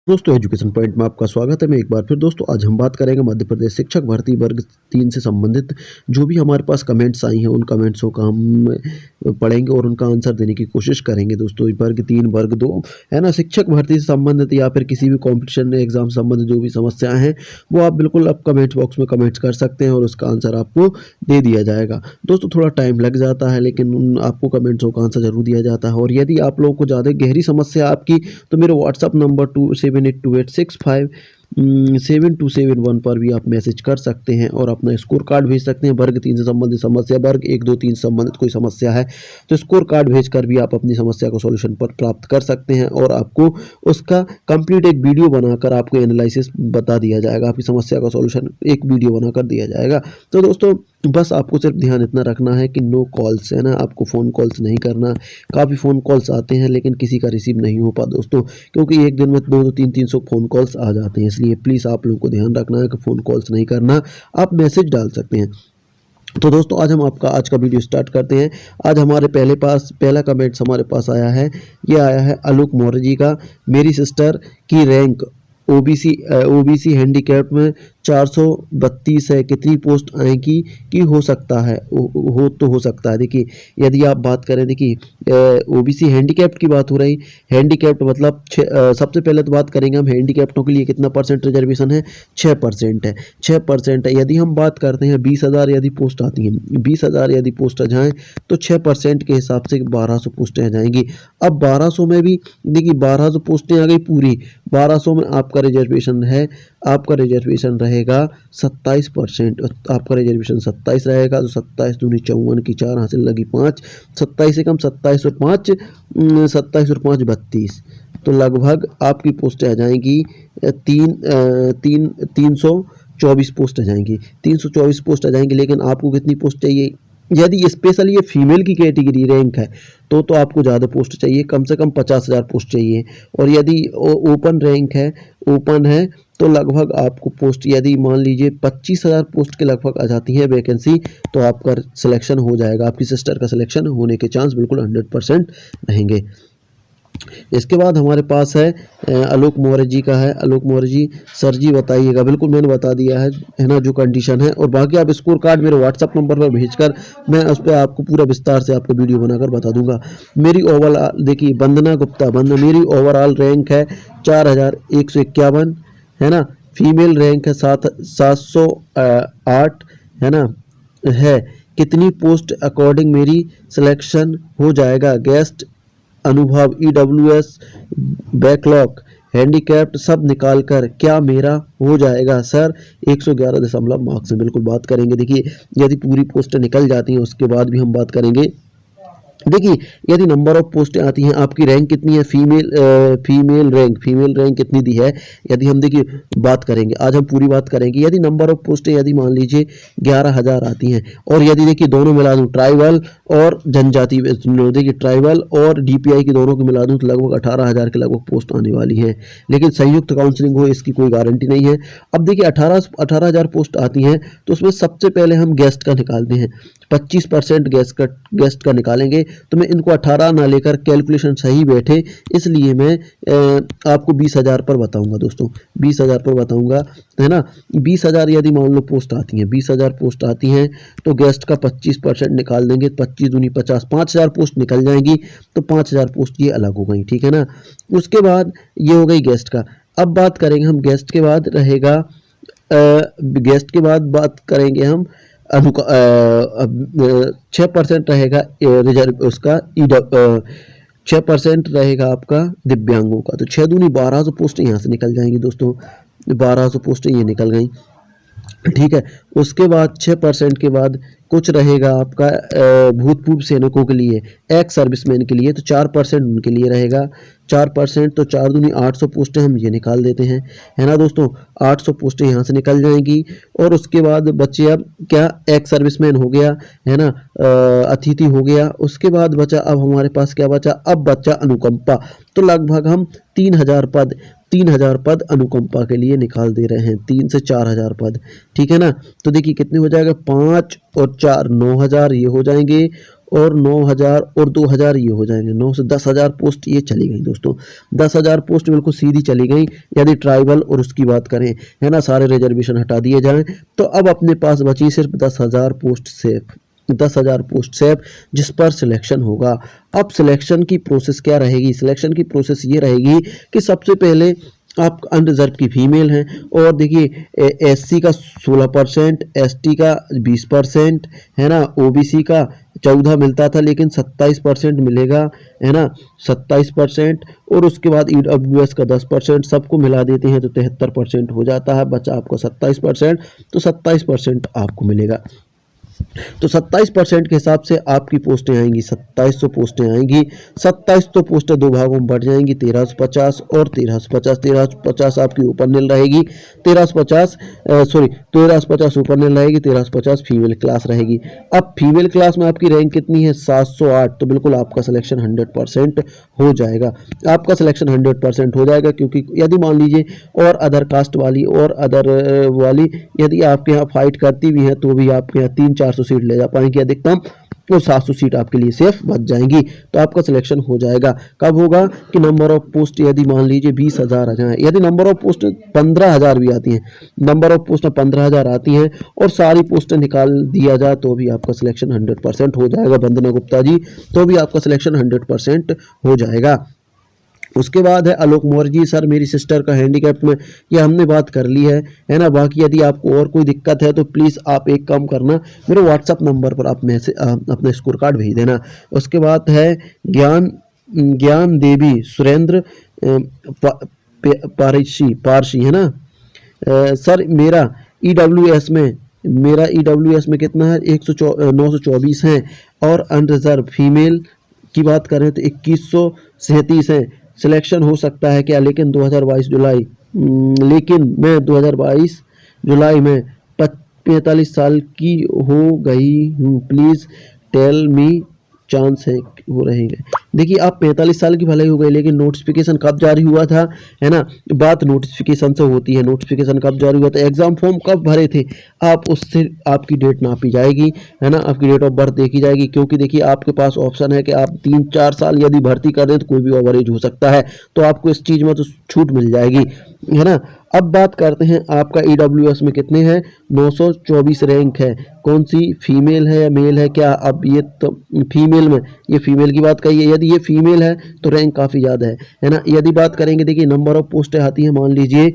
दोस्तों education point में आपका स्वागत है। मैं एक बार फिर दोस्तों आज हम बात करेंगे मध्य प्रदेश शिक्षक भर्ती वर्ग 3 से संबंधित जो भी हमारे पास कमेंट्स आई हैं उन कमेंट्सों का हम पढ़ेंगे और उनका आंसर देने की कोशिश करेंगे। दोस्तों वर्ग 3 वर्ग 2 है ना, शिक्षक भर्ती से संबंधित या फिर किसी भी कॉम्पिटिशन एग्जाम से संबंधित जो भी समस्याएं हैं वो आप बिल्कुल अब कमेंट बॉक्स में कमेंट्स कर सकते हैं और उसका आंसर आपको दे दिया जाएगा। दोस्तों थोड़ा टाइम लग जाता है लेकिन आपको कमेंट्सों का आंसर जरूर दिया जाता है। और यदि आप लोगों को ज़्यादा गहरी समस्या आपकी तो मेरे व्हाट्सअप नंबर 278286572771 पर भी आप मैसेज कर सकते हैं और अपना स्कोर कार्ड भेज सकते हैं। वर्ग 3 से संबंधित समस्या, वर्ग 1 2 3 से संबंधित कोई समस्या है तो स्कोर कार्ड भेजकर भी आप अपनी समस्या को सॉल्यूशन पर प्राप्त कर सकते हैं और आपको उसका कंप्लीट एक वीडियो बनाकर आपको एनालिसिस बता दिया जाएगा। आपकी समस्या का सॉल्यूशन एक वीडियो बनाकर दिया जाएगा। तो दोस्तों बस आपको सिर्फ ध्यान इतना रखना है कि नो कॉल्स, है ना, आपको फ़ोन कॉल्स नहीं करना। काफ़ी फ़ोन कॉल्स आते हैं लेकिन किसी का रिसीव नहीं हो पाता दोस्तों, क्योंकि एक दिन में 200-300 फ़ोन कॉल्स आ जाते हैं। इसलिए प्लीज़ आप लोगों को ध्यान रखना है कि फ़ोन कॉल्स नहीं करना, आप मैसेज डाल सकते हैं। तो दोस्तों आज का वीडियो स्टार्ट करते हैं। आज हमारे पहला कमेंट्स हमारे पास आया है, ये आया है आलोक मौर्य जी का। मेरी सिस्टर की रैंक ओबीसी हैंडीकैप में 432 है, कितनी पोस्ट आएगी कि हो सकता है हो सकता है। देखिए यदि आप बात करें, देखिए ओबीसी हैंडीकैप्ट की बात हो रही, हैंडीकैप्ट मतलब सबसे पहले तो बात करेंगे हम हैंडीकैप्टों के लिए कितना परसेंट रिजर्वेशन है, 6% है। 6% है। यदि हम बात करते हैं 20,000 यदि पोस्ट आती हैं, 20,000 यदि पोस्ट आ जाएँ तो 6% के हिसाब से 1200 पोस्टें आ जाएंगी। अब 1200 में भी देखिए 1200 पोस्टें आ गई पूरी, 1200 में आपका रिजर्वेशन है, आपका रिजर्वेशन रहेगा 27%। आपका रिजर्वेशन 27 रहेगा तो 27 दूनी 54 की 4 हासिल लगी 5, 27 से कम 27 और 5 27 और 5 32, तो लगभग आपकी पोस्टें आ जाएंगी 324 पोस्ट आ जाएंगी, 324 पोस्ट आ जाएंगी। लेकिन आपको कितनी पोस्ट चाहिए, यदि स्पेशली ये फीमेल की कैटेगरी रैंक है तो आपको ज़्यादा पोस्ट चाहिए, कम से कम 50,000 पोस्ट चाहिए। और यदि ओपन रैंक है, ओपन है तो लगभग आपको पोस्ट यदि मान लीजिए 25,000 पोस्ट के लगभग आ जाती है वैकेंसी तो आपका सिलेक्शन हो जाएगा, आपकी सिस्टर का सिलेक्शन होने के चांस बिल्कुल 100% रहेंगे। इसके बाद हमारे पास है आलोक मौर्य जी का है। आलोक मौर्य जी, सर जी बताइएगा। बिल्कुल मैंने बता दिया है ना जो कंडीशन है, और बाकी आप स्कोर कार्ड मेरे व्हाट्सअप नंबर पर भेजकर मैं उस पर आपको पूरा विस्तार से आपको वीडियो बनाकर बता दूंगा। मेरी ओवरऑल देखिए वंदना गुप्ता, मेरी ओवरऑल रैंक है 4151, है ना। फीमेल रैंक है 708, है ना, है। कितनी पोस्ट अकॉर्डिंग मेरी सिलेक्शन हो जाएगा, गेस्ट अनुभव, ईडब्ल्यूएस, बैकलॉग, हैंडीकैप्ट सब निकाल कर क्या मेरा हो जाएगा सर 111 मार्क्स में। बिल्कुल बात करेंगे। देखिए यदि पूरी पोस्टें निकल जाती हैं उसके बाद भी हम बात करेंगे। देखिए यदि नंबर ऑफ पोस्टें आती हैं, आपकी रैंक कितनी है, फीमेल रैंक कितनी दी है, यदि हम देखिए बात करेंगे, आज हम पूरी बात करेंगे। यदि नंबर ऑफ पोस्टें यदि मान लीजिए 11,000 आती हैं और यदि देखिए दोनों मिला दूं, ट्राइबल और जनजाति, देखिए ट्राइबल और डीपीआई की दोनों को मिला दूं तो लगभग 18,000 के लगभग पोस्ट आने वाली हैं। लेकिन संयुक्त काउंसलिंग हो इसकी कोई गारंटी नहीं है। अब देखिए 18,000 पोस्ट आती हैं तो उसमें सबसे पहले हम गेस्ट का निकालते हैं, 25% गेस्ट का निकालेंगे तो मैं इनको 18 ना लेकर कैलकुलेशन सही बैठे इसलिए मैं आपको 20,000 पर बताऊंगा दोस्तों, 20,000 पर बताऊंगा, है ना। 20,000 यदि मान लो पोस्ट आती हैं, 20,000 पोस्ट आती हैं तो गेस्ट का 25% निकाल देंगे, 25 दूनी 50, 5,000 पोस्ट निकल जाएंगी तो 5,000 पोस्ट ये अलग हो गई, ठीक है ना। उसके बाद ये हो गई गेस्ट का। अब बात करेंगे हम गेस्ट के बाद रहेगा, गेस्ट के बाद बात करेंगे हम 6% रहेगा रिजर्व उसका 6% रहेगा आपका दिव्यांगों का, तो 6 दूनी 1200 पोस्टें यहाँ से निकल जाएंगी दोस्तों, 1200 पोस्टें ये निकल गई, ठीक है। उसके बाद 6% के बाद कुछ रहेगा आपका भूतपूर्व सैनिकों के लिए, एक्स सर्विसमैन के लिए, तो 4% उनके लिए रहेगा। 4% तो 4 दूनी 800 पोस्टें हम ये निकाल देते हैं, है ना दोस्तों। 800 पोस्टें यहाँ से निकल जाएंगी और उसके बाद बचे अब क्या, एक्स सर्विसमैन हो गया, है ना, अतिथि हो गया। उसके बाद बचा अब हमारे पास क्या बचा, अब बचा अनुकंपा, तो लगभग हम 3,000 पद अनुकंपा के लिए निकाल दे रहे हैं, 3 से 4,000 पद, ठीक है ना। तो देखिए कितने हो जाएगा, 5 और 4 9,000 ये हो जाएंगे और 9,000 और 2,000 ये हो जाएंगे, 9 से 10,000 पोस्ट ये चली गई दोस्तों। 10,000 पोस्ट बिल्कुल सीधी चली गई। यदि ट्राइबल और उसकी बात करें, है ना, सारे रिजर्वेशन हटा दिए जाएं, तो अब अपने पास बची सिर्फ 10,000 पोस्ट सेफ, 10,000 पोस्ट सेफ, जिस पर सिलेक्शन होगा। अब सिलेक्शन की प्रोसेस क्या रहेगी? सिलेक्शन की प्रोसेस ये रहेगी कि सबसे पहले आप अनरिजर्व की फीमेल हैं, और देखिए एससी का 16%, एसटी का 20%, है ना, ओबीसी का 14 मिलता था लेकिन 27% मिलेगा, है ना, 27%, और उसके बाद ईडब्ल्यूएस का 10%, सबको मिला देते हैं तो 73% हो जाता है, बचा आपको 27%, तो 27% आपको मिलेगा। तो 27% के हिसाब से आपकी पोस्टें आएंगी, 2700 पोस्टें आएंगी। 2700 पोस्टें दो भागों में बढ़ जाएंगी, 1350 और 1350। 1350 आपकी ओपन रहेगी, 1350 ओपन रहेगी, 1350 फीमेल क्लास रहेगी। अब फीमेल क्लास में आपकी रैंक कितनी है? 708। तो बिल्कुल आपका सिलेक्शन 100% हो जाएगा, आपका सिलेक्शन 100% हो जाएगा। क्योंकि यदि मान लीजिए और अदर कास्ट वाली और अदर वाली यदि आपके यहाँ फाइट करती भी हैं, तो भी आपके यहाँ 300-400 सीट ले जा पाएंगे अधिकतम, और 700 सीट आपके लिए सेफ बच जाएंगी। तो आपका सिलेक्शन हो जाएगा। कब होगा? कि नंबर ऑफ पोस्ट यदि मान लीजिए 20,000 आ जाए, यदि नंबर ऑफ पोस्ट 15,000 भी आती हैं, नंबर ऑफ पोस्ट 15,000 आती हैं और सारी पोस्टें निकाल दिया जाए, तो भी आपका सिलेक्शन 100% हो जाएगा वंदना गुप्ता जी, तो भी आपका सिलेक्शन 100% हो जाएगा। उसके बाद है आलोक मौर्य जी, सर मेरी सिस्टर का हैंडीकैप में, ये हमने बात कर ली है ना। बाकी यदि आपको और कोई दिक्कत है तो प्लीज़ आप एक काम करना, मेरे व्हाट्सअप नंबर पर आप मैसेज अपना स्कोर कार्ड भेज देना। उसके बाद है ज्ञान देवी सुरेंद्र पारसी, है ना। सर मेरा ईडब्ल्यूएस में कितना है? 924 हैं, और अनरिजर्व फीमेल की बात करें तो 2137 हैं। सिलेक्शन हो सकता है क्या? लेकिन 2022 जुलाई में 45 साल की हो गई हूँ, प्लीज़ टेल मी चांस है वो रहेंगे। देखिए आप 45 साल की भलाई हो गई, लेकिन नोटिफिकेशन कब जारी हुआ था, है ना, बात नोटिफिकेशन से होती है। नोटिफिकेशन कब जारी हुआ था, एग्जाम फॉर्म कब भरे थे, आप उससे आपकी डेट नापी जाएगी, है ना, आपकी डेट ऑफ बर्थ देखी जाएगी। क्योंकि देखिए आपके पास ऑप्शन है कि आप 3-4 साल यदि भर्ती कर रहे हैं तो कोई भी ओवर एज हो सकता है, तो आपको इस चीज़ में तो छूट मिल जाएगी, है ना। अब बात करते हैं आपका ईडब्ल्यूएस में कितने हैं? 924 रैंक है। कौन सी, फीमेल है या मेल है क्या? अब ये तो फीमेल में, ये फीमेल की बात करिए, यदि ये फीमेल है तो रैंक काफ़ी ज़्यादा है ना। यदि बात करेंगे, देखिए नंबर ऑफ पोस्टें आती हैं, मान लीजिए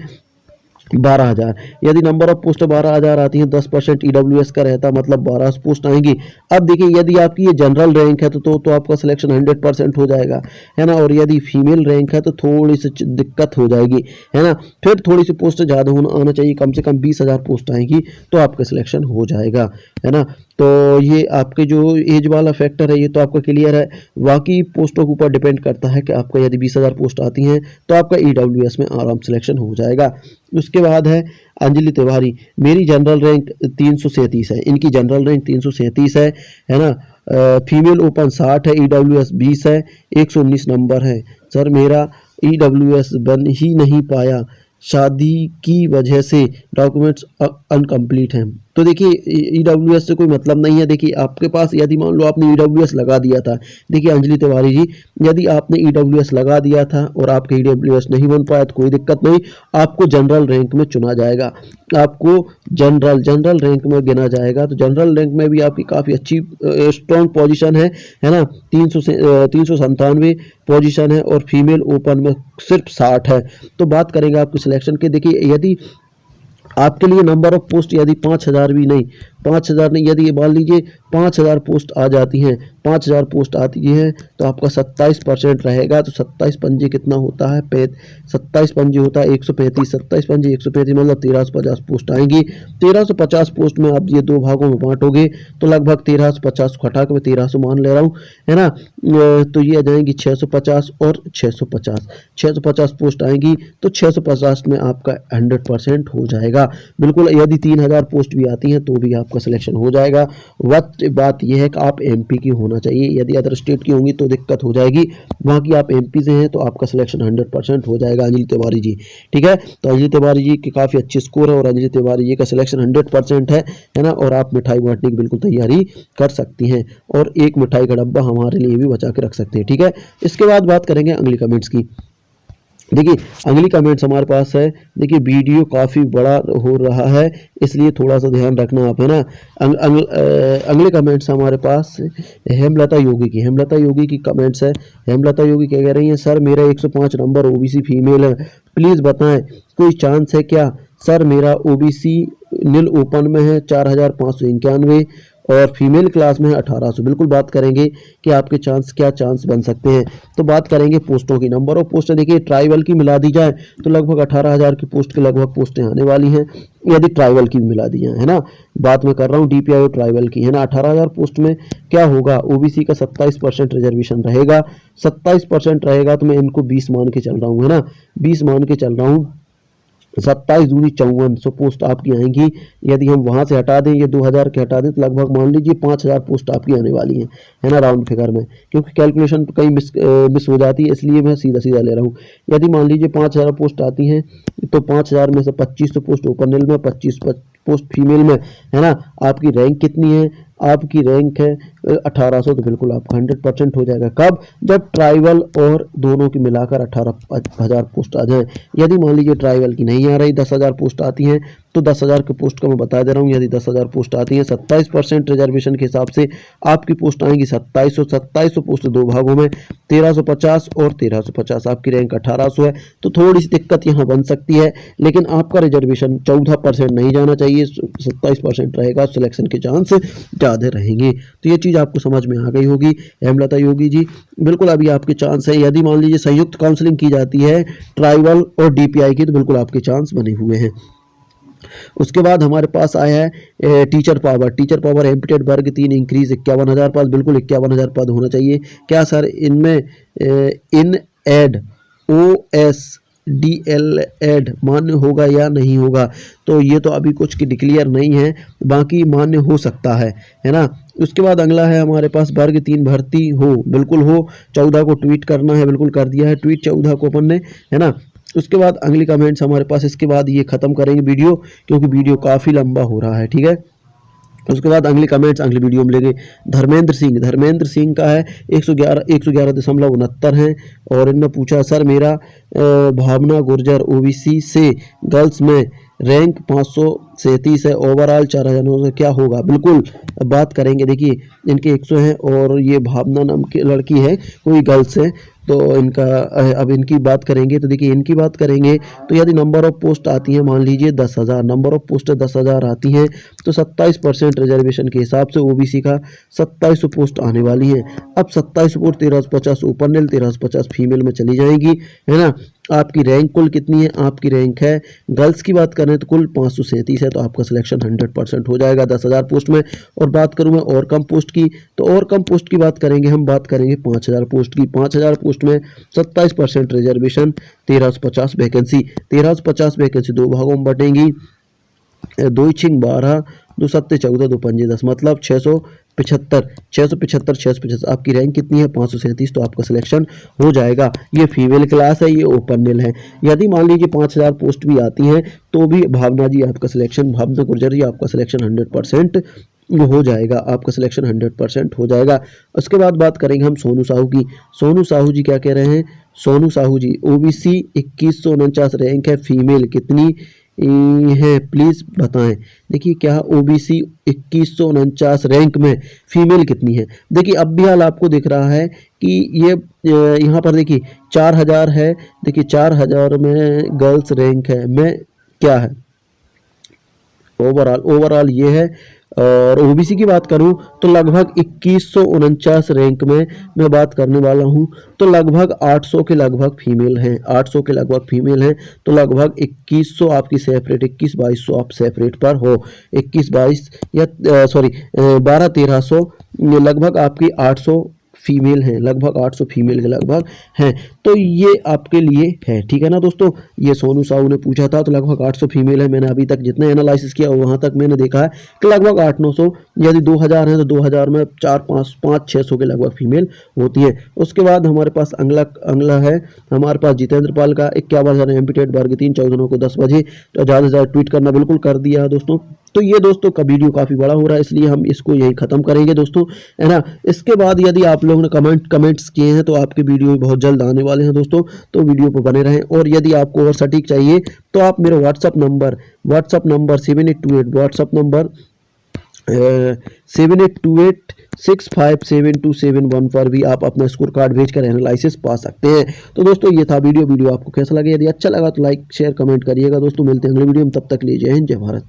12,000, यदि नंबर ऑफ पोस्ट 12,000 आती हैं, 10% ईडब्ल्यूएस का रहता, मतलब 12 पोस्ट आएंगी। अब देखिए यदि आपकी ये जनरल रैंक है तो आपका सिलेक्शन 100% हो जाएगा, है ना। और यदि फीमेल रैंक है तो थोड़ी सी दिक्कत हो जाएगी, है ना। फिर थोड़ी सी पोस्ट ज़्यादा आना चाहिए, कम से कम 20,000 पोस्ट आएंगी तो आपका सिलेक्शन हो जाएगा, है ना। तो ये आपके जो एज वाला फैक्टर है ये तो आपका क्लियर है। बाकी पोस्टों के ऊपर डिपेंड करता है कि आपका यदि 20,000 पोस्ट आती हैं तो आपका ईडब्ल्यूएस में आराम सिलेक्शन हो जाएगा। उसके बाद है अंजलि तिवारी, मेरी जनरल रैंक 337 है, इनकी जनरल रैंक 337 है ना। फीमेल ओपन 60 है, ईडब्ल्यूएस 20 है, 119 नंबर है। सर मेरा ईडब्ल्यूएस बन ही नहीं पाया, शादी की वजह से डॉक्यूमेंट्स अनकम्प्लीट हैं। तो देखिए ईडब्ल्यूएस से कोई मतलब नहीं है। देखिए आपके पास यदि मान लो आपने ईडब्ल्यूएस लगा दिया था, देखिए अंजलि तिवारी जी, यदि आपने ईडब्ल्यूएस लगा दिया था और आपके ईडब्ल्यूएस नहीं बन पाया तो कोई दिक्कत नहीं, आपको जनरल रैंक में चुना जाएगा, आपको जनरल रैंक में गिना जाएगा। तो जनरल रैंक में भी आपकी काफ़ी अच्छी स्ट्रॉन्ग पोजीशन है ना। 397 पोजीशन है, और फीमेल ओपन में सिर्फ 60 है। तो बात करेंगे आपकी सिलेक्शन के, देखिए यदि आपके लिए नंबर ऑफ पोस्ट यदि 5,000 भी नहीं, 5,000 नहीं, यदि मान लीजिए 5,000 पोस्ट आ जाती हैं, 5,000 पोस्ट आती है तो आपका 27% रहेगा। तो 27 पंजे कितना होता है? 27 पंजे होता है 135, 27 पंजे 135 मतलब 1350 पोस्ट आएंगी। 1350 पोस्ट में आप ये दो भागों में बांटोगे तो लगभग 1350 को हटा के मैं 1300 मान ले रहा हूँ, है ना। तो ये आ जाएंगी 650 और 650 पोस्ट आएंगी, तो 650 में आपका 100% हो जाएगा बिल्कुल। यदि 3,000 पोस्ट भी आती हैं तो भी आप आपका सिलेक्शन हो जाएगा। बात यह है कि आप एमपी की होना चाहिए, यदि अदर स्टेट की होंगी तो दिक्कत हो जाएगी। वहाँ की आप एमपी से हैं तो आपका सिलेक्शन 100% हो जाएगा। अंजलि तिवारी जी, ठीक है, तो अंजलि तिवारी जी के काफ़ी अच्छे स्कोर है और अंजलि तिवारी जी का सिलेक्शन 100% है ना। और आप मिठाई बांटने की बिल्कुल तैयारी कर सकती हैं और एक मिठाई का डब्बा हमारे लिए भी बचा के रख सकते हैं, ठीक है। इसके बाद बात करेंगे अगली कमेंट्स की। देखिए अगली कमेंट्स हमारे पास है, देखिए वीडियो काफ़ी बड़ा हो रहा है इसलिए थोड़ा सा ध्यान रखना आप, है ना। अगले कमेंट्स हमारे पास हेमलता योगी की, हेमलता योगी की कमेंट्स है। हेमलता योगी क्या कह रही हैं, सर मेरा 105 नंबर ओबीसी फीमेल है, प्लीज़ बताएं कोई चांस है क्या। सर मेरा ओबीसी नील ओपन में है 4591 और फीमेल क्लास में है 1800। बिल्कुल बात करेंगे कि आपके चांस क्या चांस बन सकते हैं। तो बात करेंगे पोस्टों की, नंबर ऑफ पोस्ट देखिए ट्राइबल की मिला दी जाए तो लगभग 18,000 की पोस्ट के लगभग पोस्टें आने वाली हैं, यदि ट्राइबल की भी मिला दी जाए, है ना। बात मैं कर रहा हूँ डीपीआई और ट्राइबल की, है ना। 18,000 पोस्ट में क्या होगा, ओबीसी का 27% रिजर्वेशन रहेगा, 27% रहेगा तो मैं इनको 20 मान के चल रहा हूँ, है ना, 20 मान के चल रहा हूँ। 27 दूनी 5400 पोस्ट आपकी आएंगी। यदि हम वहां से हटा दें, ये 2000 के हटा दें तो लगभग मान लीजिए 5000 पोस्ट आपकी आने वाली है ना, राउंड फिगर में, क्योंकि कैलकुलेशन कहीं मिस हो जाती है इसलिए मैं सीधा सीधा ले रहा हूँ। यदि मान लीजिए 5000 पोस्ट आती हैं तो 5000 में से 2500 पोस्ट ओपन में, 25 पोस्ट फीमेल में, है ना। आपकी रैंक कितनी है, आपकी रैंक है 1800, तो बिल्कुल आपका 100% हो जाएगा। कब, जब ट्राइबल और दोनों की मिलाकर 18,000 पोस्ट आ जाए। यदि मान लीजिए ट्राइबल की नहीं आ रही, 10,000 पोस्ट आती हैं तो 10,000 के पोस्ट का मैं बता दे रहा हूँ। यदि 10,000 पोस्ट आती हैं 27% रिजर्वेशन के हिसाब से आपकी पोस्ट आएंगी 2700 पोस्ट दो भागों में 1350 और 1350, आपकी रैंक 1800 है तो थोड़ी सी दिक्कत यहाँ बन सकती है, लेकिन आपका रिजर्वेशन 14% नहीं जाना चाहिए, 27% रहेगा, सिलेक्शन के चांस ज़्यादा रहेंगे। तो ये चीज़ आपको समझ में आ गई होगी हेमलता योगी जी। बिल्कुल अभी आपके चांस है, यदि मान लीजिए संयुक्त काउंसलिंग की जाती है ट्राइबल और डीपीआई की तो बिल्कुल आपके चांस बने हुए हैं। उसके बाद हमारे पास आया है टीचर पावर, टीचर पावर एमपीटेड वर्ग 3 इंक्रीज 51,000 पद, बिल्कुल 51,000 पद होना चाहिए। क्या सर इनमें इन एड OS DL मान्य होगा या नहीं होगा, तो ये तो अभी कुछ की डिक्लेयर नहीं है, बाकी मान्य हो सकता है ना। उसके बाद अगला है हमारे पास वर्ग 3 भर्ती हो, बिल्कुल हो, 14 को ट्वीट करना है, बिल्कुल कर दिया है ट्वीट 14 को अपन ने, है ना। उसके बाद अगली कमेंट्स हमारे पास, इसके बाद ये खत्म करेंगे वीडियो क्योंकि वीडियो काफ़ी लंबा हो रहा है, ठीक है। उसके बाद अगली कमेंट्स अगली वीडियो में लेंगे। धर्मेंद्र सिंह का है 111.69 हैं और इनमें पूछा सर मेरा भावना गुर्जर ओबीसी से गर्ल्स में रैंक 537 है, ओवरऑल 4000 से क्या होगा। बिल्कुल बात करेंगे, देखिए इनके 100 हैं और ये भावना नाम की लड़की है, कोई गर्ल्स है तो इनका अब इनकी बात करेंगे तो देखिए इनकी बात करेंगे तो यदि नंबर ऑफ पोस्ट आती हैं मान लीजिए 10,000, नंबर ऑफ पोस्ट 10,000 आती हैं तो 27% रिजर्वेशन के हिसाब से ओबीसी का 2700 पोस्ट आने वाली है। अब 27 पोस्ट 1350 ओपन नेल 1350 फीमेल में चली जाएगी, है ना। आपकी रैंक कुल कितनी है, आपकी रैंक है गर्ल्स की बात करें तो कुल 537 है, तो आपका सिलेक्शन 100% हो जाएगा 10,000 पोस्ट में। और बात करूँ मैं और कम पोस्ट की, तो और कम पोस्ट की बात करेंगे, हम बात करेंगे 5,000 पोस्ट की। 5,000 पोस्ट में 27% रिजर्वेशन, 1350 वैकेंसी, 1350 वैकेंसी दो भागों में बटेंगी, 2 छिंग 12, 2 सत्ते 14, 2 पंजे 10, मतलब 675 आपकी रैंक कितनी है 537, तो आपका सिलेक्शन हो जाएगा। ये फीमेल क्लास है, ये ओपन नेल है। यदि मान लीजिए 5,000 पोस्ट भी आती हैं तो भी भावना जी आपका सिलेक्शन, भावना गुर्जर जी आपका सिलेक्शन 100% हो जाएगा, आपका सिलेक्शन 100% हो जाएगा। उसके बाद बात करेंगे हम सोनू साहू की। सोनू साहू जी क्या कह रहे हैं, सोनू साहू जी ओबीसी 2149 रैंक है, फीमेल कितनी है प्लीज़ बताएं। देखिए क्या ओबीसी 2149 रैंक में फीमेल कितनी है। देखिए अब भी हाल आपको दिख रहा है कि ये यहाँ पर देखिए 4,000 है, देखिए 4,000 में गर्ल्स रैंक है में क्या है ओवरऑल ये है। और ओबीसी की बात करूं तो लगभग 2149 रैंक में मैं बात करने वाला हूं, तो लगभग 800 के लगभग फीमेल हैं, 800 के लगभग फीमेल हैं, तो लगभग 2100 आपकी सेपरेट, 21-2200 आप सेपरेट पर हो, 21-22 या 12-1300 लगभग आपकी 800 फीमेल हैं, लगभग 800 फीमेल के लगभग हैं। तो ये आपके लिए है, ठीक है ना दोस्तों। ये सोनू साहू ने पूछा था, तो लगभग 800 फीमेल है। मैंने अभी तक जितना एनालिसिस किया वहाँ तक मैंने देखा है कि लगभग 800-900, यदि 2000 है तो 2000 में 4-5-600 के लगभग फीमेल होती है। उसके बाद हमारे पास अगला है हमारे पास जितेंद्र पाल का 51 एम्पिटेड वर्ग 3 14 को 10 बजे। तो ज़्यादा से ज़्यादा ट्वीट करना बिल्कुल कर दिया है दोस्तों। तो ये दोस्तों का वीडियो काफ़ी बड़ा हो रहा है, इसलिए हम इसको यहीं ख़त्म करेंगे दोस्तों, है ना। इसके बाद यदि आप लोगों ने कमेंट्स किए हैं तो आपके वीडियो बहुत जल्द आने वाले हैं दोस्तों, तो वीडियो पर बने रहें। और यदि आपको और सटीक चाहिए तो आप मेरे व्हाट्सअप नंबर 7828 व्हाट्सअप नंबर 7828657271 पर भी आप अपना स्कोर कार्ड भेजकर एनालिसिस पा सकते हैं। तो दोस्तों ये था वीडियो आपको कैसा लगे, यदि अच्छा लगा तो लाइक शेयर कमेंट करिएगा दोस्तों। मिलते हैं अगले वीडियो में, तब तक लिए जय हिंद जय भारत।